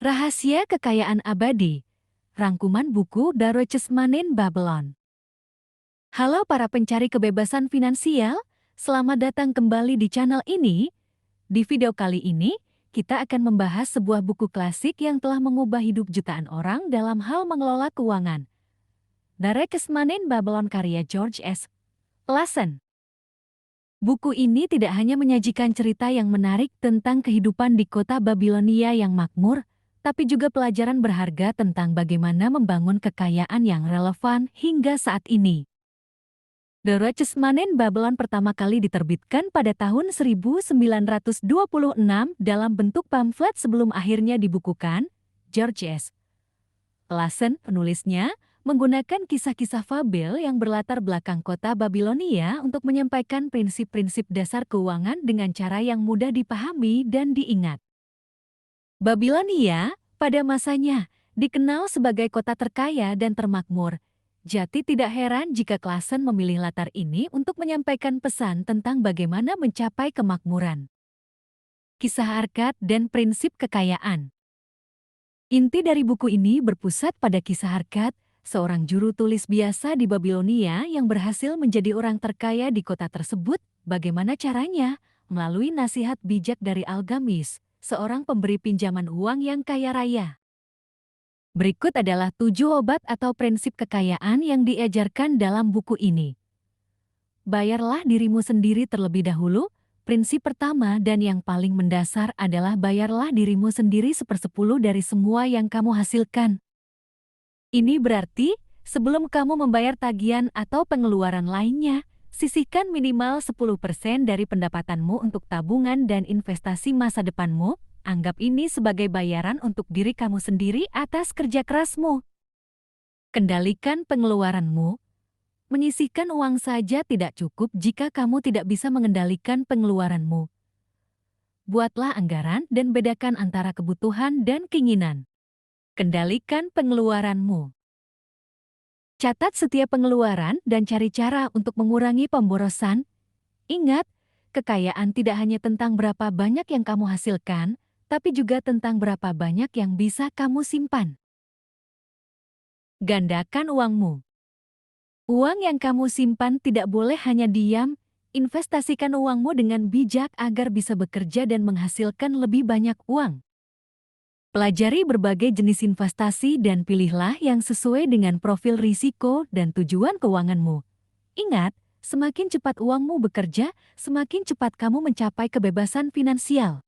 Rahasia Kekayaan Abadi, rangkuman buku The Richest Man in Babylon. Halo para pencari kebebasan finansial, selamat datang kembali di channel ini. Di video kali ini, kita akan membahas sebuah buku klasik yang telah mengubah hidup jutaan orang dalam hal mengelola keuangan. The Richest Man in Babylon karya George S. Clason. Buku ini tidak hanya menyajikan cerita yang menarik tentang kehidupan di kota Babilonia yang makmur, tapi juga pelajaran berharga tentang bagaimana membangun kekayaan yang relevan hingga saat ini. The Richest Man in Babylon pertama kali diterbitkan pada tahun 1926 dalam bentuk pamflet sebelum akhirnya dibukukan. George S. Clason, penulisnya, menggunakan kisah-kisah fabel yang berlatar belakang kota Babilonia untuk menyampaikan prinsip-prinsip dasar keuangan dengan cara yang mudah dipahami dan diingat. Babilonia, pada masanya, dikenal sebagai kota terkaya dan termakmur. Jadi tidak heran jika Clason memilih latar ini untuk menyampaikan pesan tentang bagaimana mencapai kemakmuran. Kisah Arkad dan prinsip kekayaan. Inti dari buku ini berpusat pada kisah Arkad, seorang juru tulis biasa di Babilonia yang berhasil menjadi orang terkaya di kota tersebut. Bagaimana caranya? Melalui nasihat bijak dari Algamis, seorang pemberi pinjaman uang yang kaya raya. Berikut adalah 7 obat atau prinsip kekayaan yang diajarkan dalam buku ini. Bayarlah dirimu sendiri terlebih dahulu. Prinsip pertama dan yang paling mendasar adalah bayarlah dirimu sendiri 1/10 dari semua yang kamu hasilkan. Ini berarti, sebelum kamu membayar tagihan atau pengeluaran lainnya, sisihkan minimal 10% dari pendapatanmu untuk tabungan dan investasi masa depanmu. Anggap ini sebagai bayaran untuk diri kamu sendiri atas kerja kerasmu. Kendalikan pengeluaranmu. Menyisihkan uang saja tidak cukup jika kamu tidak bisa mengendalikan pengeluaranmu. Buatlah anggaran dan bedakan antara kebutuhan dan keinginan. Kendalikan pengeluaranmu. Catat setiap pengeluaran dan cari cara untuk mengurangi pemborosan. Ingat, kekayaan tidak hanya tentang berapa banyak yang kamu hasilkan, tapi juga tentang berapa banyak yang bisa kamu simpan. Gandakan uangmu. Uang yang kamu simpan tidak boleh hanya diam, investasikan uangmu dengan bijak agar bisa bekerja dan menghasilkan lebih banyak uang. Pelajari berbagai jenis investasi dan pilihlah yang sesuai dengan profil risiko dan tujuan keuanganmu. Ingat, semakin cepat uangmu bekerja, semakin cepat kamu mencapai kebebasan finansial.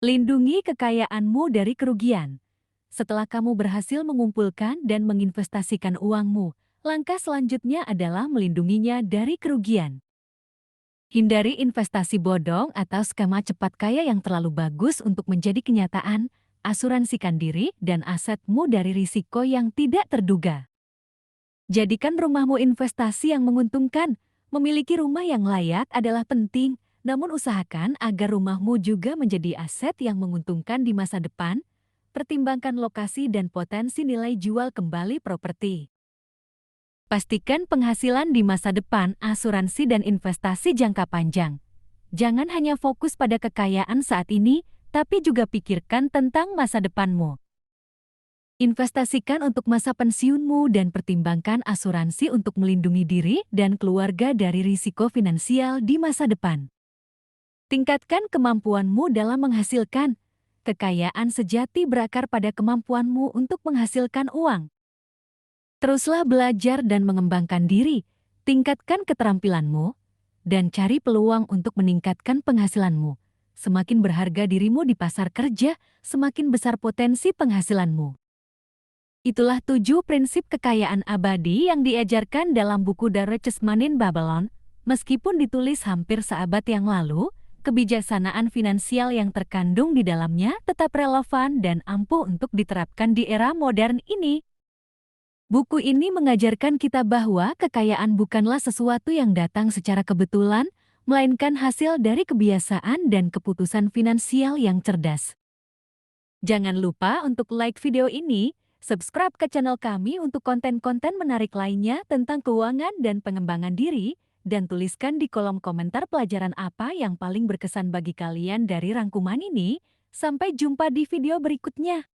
Lindungi kekayaanmu dari kerugian. Setelah kamu berhasil mengumpulkan dan menginvestasikan uangmu, langkah selanjutnya adalah melindunginya dari kerugian. Hindari investasi bodong atau skema cepat kaya yang terlalu bagus untuk menjadi kenyataan. Asuransikan diri dan asetmu dari risiko yang tidak terduga. Jadikan rumahmu investasi yang menguntungkan. Memiliki rumah yang layak adalah penting, namun usahakan agar rumahmu juga menjadi aset yang menguntungkan di masa depan. Pertimbangkan lokasi dan potensi nilai jual kembali properti. Pastikan penghasilan di masa depan, asuransi dan investasi jangka panjang. Jangan hanya fokus pada kekayaan saat ini, tapi juga pikirkan tentang masa depanmu. Investasikan untuk masa pensiunmu dan pertimbangkan asuransi untuk melindungi diri dan keluarga dari risiko finansial di masa depan. Tingkatkan kemampuanmu dalam menghasilkan. Kekayaan sejati berakar pada kemampuanmu untuk menghasilkan uang. Teruslah belajar dan mengembangkan diri, tingkatkan keterampilanmu, dan cari peluang untuk meningkatkan penghasilanmu. Semakin berharga dirimu di pasar kerja, semakin besar potensi penghasilanmu. Itulah 7 prinsip kekayaan abadi yang diajarkan dalam buku The Richest Man in Babylon. Meskipun ditulis hampir seabad yang lalu, kebijaksanaan finansial yang terkandung di dalamnya tetap relevan dan ampuh untuk diterapkan di era modern ini. Buku ini mengajarkan kita bahwa kekayaan bukanlah sesuatu yang datang secara kebetulan, melainkan hasil dari kebiasaan dan keputusan finansial yang cerdas. Jangan lupa untuk like video ini, subscribe ke channel kami untuk konten-konten menarik lainnya tentang keuangan dan pengembangan diri, dan tuliskan di kolom komentar pelajaran apa yang paling berkesan bagi kalian dari rangkuman ini. Sampai jumpa di video berikutnya.